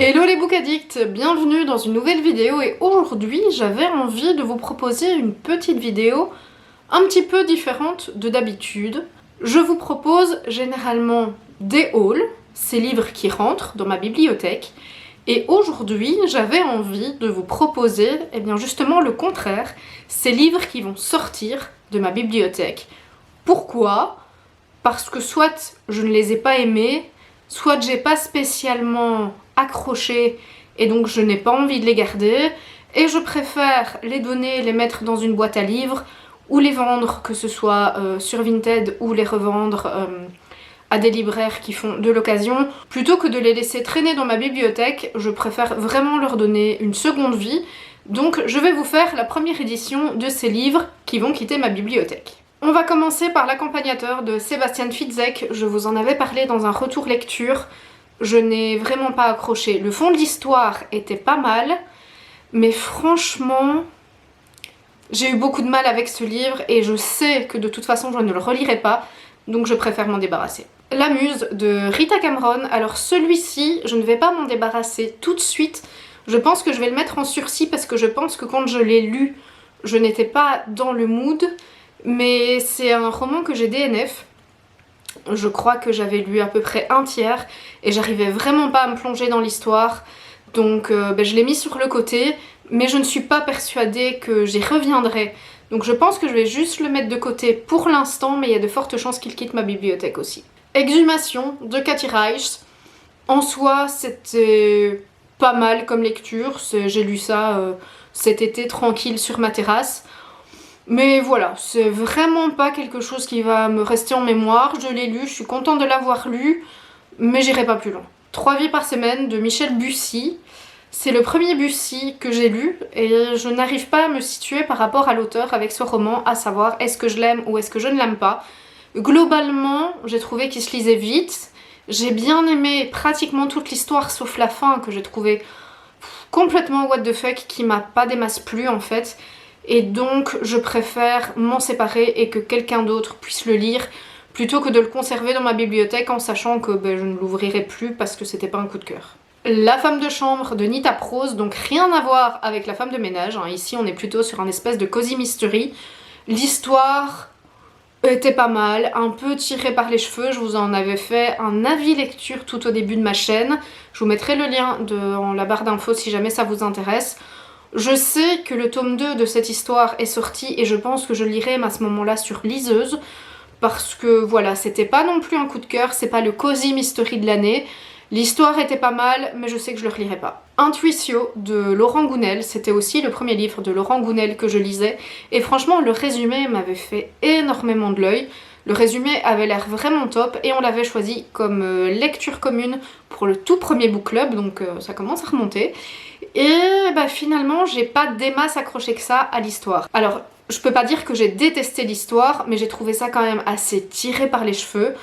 Hello les book addicts, bienvenue dans une nouvelle vidéo et aujourd'hui j'avais envie de vous proposer une petite vidéo un petit peu différente de d'habitude. Je vous propose généralement des hauls, ces livres qui rentrent dans ma bibliothèque, et aujourd'hui j'avais envie de vous proposer justement le contraire, ces livres qui vont sortir de ma bibliothèque. Pourquoi ? Parce que soit je ne les ai pas aimés, soit j'ai pas spécialement accroché et donc je n'ai pas envie de les garder et je préfère les donner, les mettre dans une boîte à livres ou les vendre, que ce soit sur Vinted ou les revendre à des libraires qui font de l'occasion. Plutôt que de les laisser traîner dans ma bibliothèque, je préfère vraiment leur donner une seconde vie. Donc je vais vous faire la première édition de ces livres qui vont quitter ma bibliothèque. On va commencer par l'accompagnateur de Sebastian Fitzek. Je vous en avais parlé dans un retour lecture. Je n'ai vraiment pas accroché. Le fond de l'histoire était pas mal, mais franchement, j'ai eu beaucoup de mal avec ce livre et je sais que de toute façon je ne le relirai pas, donc je préfère m'en débarrasser. La Muse de Rita Cameron. Alors celui-ci, je ne vais pas m'en débarrasser tout de suite. Je pense que je vais le mettre en sursis parce que je pense que quand je l'ai lu, je n'étais pas dans le mood. Mais c'est un roman que j'ai DNF. Je crois que j'avais lu à peu près un tiers et j'arrivais vraiment pas à me plonger dans l'histoire. Donc je l'ai mis sur le côté, mais je ne suis pas persuadée que j'y reviendrai. Donc je pense que je vais juste le mettre de côté pour l'instant, mais il y a de fortes chances qu'il quitte ma bibliothèque aussi. Exhumation de Kathy Reichs. En soi, c'était pas mal comme lecture. J'ai lu ça cet été tranquille sur ma terrasse. Mais voilà, c'est vraiment pas quelque chose qui va me rester en mémoire. Je l'ai lu, je suis contente de l'avoir lu, mais j'irai pas plus loin. 3 vies par semaine de Michel Bussy. C'est le premier Bussy que j'ai lu et je n'arrive pas à me situer par rapport à l'auteur avec ce roman, à savoir est-ce que je l'aime ou est-ce que je ne l'aime pas. Globalement, j'ai trouvé qu'il se lisait vite. J'ai bien aimé pratiquement toute l'histoire sauf la fin que j'ai trouvé complètement what the fuck, qui m'a pas des masses plu en fait. Et donc je préfère m'en séparer et que quelqu'un d'autre puisse le lire plutôt que de le conserver dans ma bibliothèque en sachant que je ne l'ouvrirai plus parce que c'était pas un coup de cœur. La femme de chambre de Nita Prose, donc rien à voir avec la femme de ménage, hein. Ici on est plutôt sur un espèce de cozy mystery. L'histoire était pas mal, un peu tirée par les cheveux, je vous en avais fait un avis lecture tout au début de ma chaîne. Je vous mettrai le lien dans la barre d'infos si jamais ça vous intéresse. Je sais que le tome 2 de cette histoire est sorti et je pense que je lirai à ce moment-là sur liseuse parce que voilà, c'était pas non plus un coup de cœur, c'est pas le cozy mystery de l'année. L'histoire était pas mal, mais je sais que je le relirai pas. Intuitio de Laurent Gounel, c'était aussi le premier livre de Laurent Gounel que je lisais et franchement le résumé m'avait fait énormément de l'œil. Le résumé avait l'air vraiment top et on l'avait choisi comme lecture commune pour le tout premier book club, donc ça commence à remonter. Et finalement j'ai pas des masses accrochées que ça à l'histoire. Alors je peux pas dire que j'ai détesté l'histoire, mais j'ai trouvé ça quand même assez tiré par les cheveux.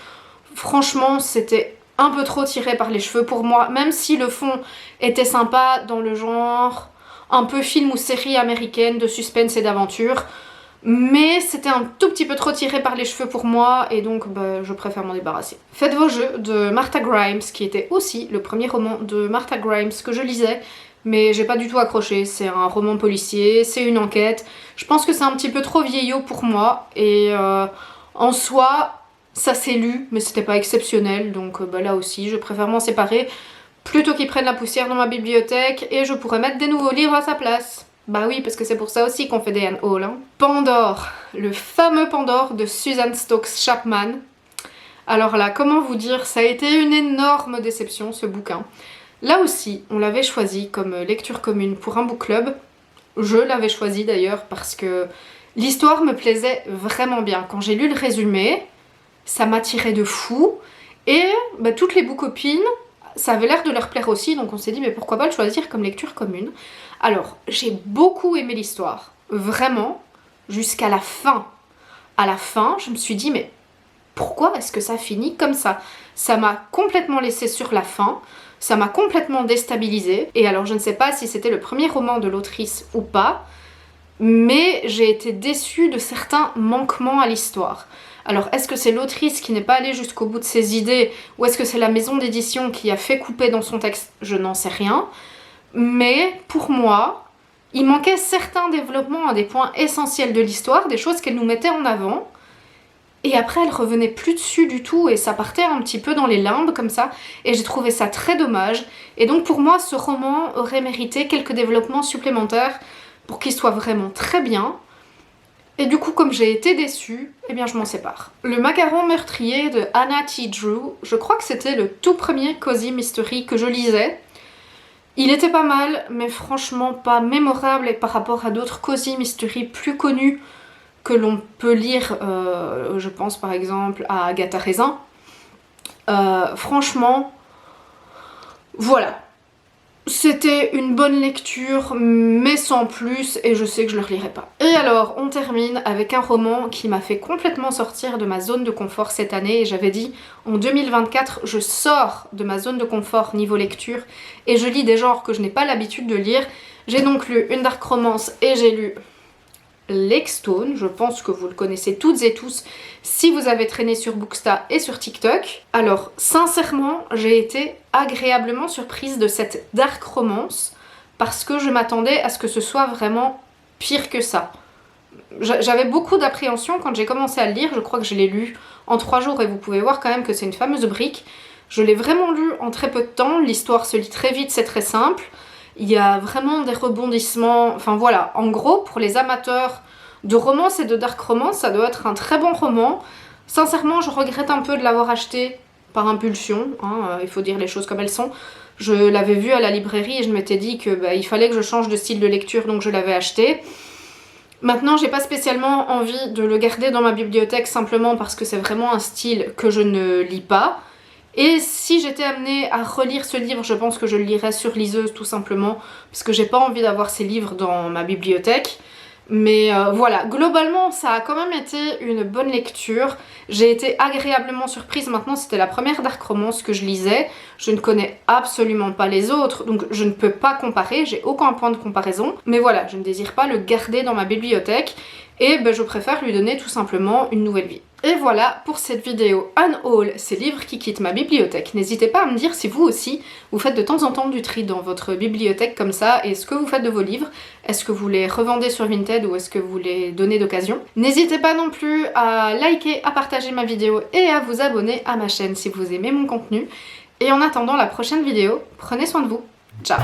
Franchement c'était un peu trop tiré par les cheveux pour moi, même si le fond était sympa dans le genre un peu film ou série américaine de suspense et d'aventure. Mais c'était un tout petit peu trop tiré par les cheveux pour moi et donc je préfère m'en débarrasser. Faites vos jeux de Martha Grimes, qui était aussi le premier roman de Martha Grimes que je lisais, mais j'ai pas du tout accroché. C'est un roman policier, c'est une enquête. Je pense que c'est un petit peu trop vieillot pour moi et en soi ça s'est lu, mais c'était pas exceptionnel, donc là aussi je préfère m'en séparer plutôt qu'ils prennent la poussière dans ma bibliothèque et je pourrais mettre des nouveaux livres à sa place. Bah oui, parce que c'est pour ça aussi qu'on fait des hauls, hein. Pandore, le fameux Pandore de Susan Stokes Chapman. Alors là, comment vous dire, ça a été une énorme déception ce bouquin. Là aussi, on l'avait choisi comme lecture commune pour un book club. Je l'avais choisi d'ailleurs parce que l'histoire me plaisait vraiment bien. Quand j'ai lu le résumé, ça m'attirait de fou. Et toutes les bookcopines, ça avait l'air de leur plaire aussi, donc on s'est dit mais pourquoi pas le choisir comme lecture commune. Alors, j'ai beaucoup aimé l'histoire, vraiment, jusqu'à la fin. À la fin, je me suis dit mais pourquoi est-ce que ça finit comme ça? Ça m'a complètement laissé sur la fin, ça m'a complètement déstabilisée. Et alors je ne sais pas si c'était le premier roman de l'autrice ou pas, mais j'ai été déçue de certains manquements à l'histoire. Alors est-ce que c'est l'autrice qui n'est pas allée jusqu'au bout de ses idées ou est-ce que c'est la maison d'édition qui a fait couper dans son texte? Je n'en sais rien. Mais pour moi, il manquait certains développements à des points essentiels de l'histoire, des choses qu'elle nous mettait en avant. Et après, elle revenait plus dessus du tout et ça partait un petit peu dans les limbes comme ça. Et j'ai trouvé ça très dommage. Et donc pour moi, ce roman aurait mérité quelques développements supplémentaires pour qu'il soit vraiment très bien. Et du coup, comme j'ai été déçue, eh bien je m'en sépare. Le macaron meurtrier de Anna T. Drew, je crois que c'était le tout premier Cozy Mystery que je lisais. Il était pas mal, mais franchement pas mémorable et par rapport à d'autres Cozy Mystery plus connus que l'on peut lire, je pense par exemple à Agatha Raisin. Franchement, voilà. C'était une bonne lecture, mais sans plus, et je sais que je le relirai pas. Et alors, on termine avec un roman qui m'a fait complètement sortir de ma zone de confort cette année, et j'avais dit, en 2024, je sors de ma zone de confort niveau lecture, et je lis des genres que je n'ai pas l'habitude de lire. J'ai donc lu une dark romance, et j'ai lu Lake Stone, je pense que vous le connaissez toutes et tous si vous avez traîné sur Booksta et sur TikTok. Alors sincèrement, j'ai été agréablement surprise de cette dark romance parce que je m'attendais à ce que ce soit vraiment pire que ça. J'avais beaucoup d'appréhension quand j'ai commencé à le lire, je crois que je l'ai lu en 3 jours et vous pouvez voir quand même que c'est une fameuse brique. Je l'ai vraiment lu en très peu de temps, l'histoire se lit très vite, c'est très simple. Il y a vraiment des rebondissements, enfin voilà, en gros pour les amateurs de romance et de dark romance, ça doit être un très bon roman. Sincèrement, je regrette un peu de l'avoir acheté par impulsion, hein, il faut dire les choses comme elles sont. Je l'avais vu à la librairie et je m'étais dit que il fallait que je change de style de lecture, donc je l'avais acheté. Maintenant, j'ai pas spécialement envie de le garder dans ma bibliothèque simplement parce que c'est vraiment un style que je ne lis pas. Et si j'étais amenée à relire ce livre, je pense que je le lirais sur liseuse tout simplement, parce que j'ai pas envie d'avoir ces livres dans ma bibliothèque. Mais voilà, globalement ça a quand même été une bonne lecture. J'ai été agréablement surprise, maintenant c'était la première dark romance que je lisais. Je ne connais absolument pas les autres, donc je ne peux pas comparer, j'ai aucun point de comparaison. Mais voilà, je ne désire pas le garder dans ma bibliothèque et je préfère lui donner tout simplement une nouvelle vie. Et voilà pour cette vidéo Unhaul, ces livres qui quittent ma bibliothèque. N'hésitez pas à me dire si vous aussi, vous faites de temps en temps du tri dans votre bibliothèque comme ça, et ce que vous faites de vos livres. Est-ce que vous les revendez sur Vinted ou est-ce que vous les donnez d'occasion? N'hésitez pas non plus à liker, à partager ma vidéo et à vous abonner à ma chaîne si vous aimez mon contenu. Et en attendant la prochaine vidéo, prenez soin de vous. Ciao!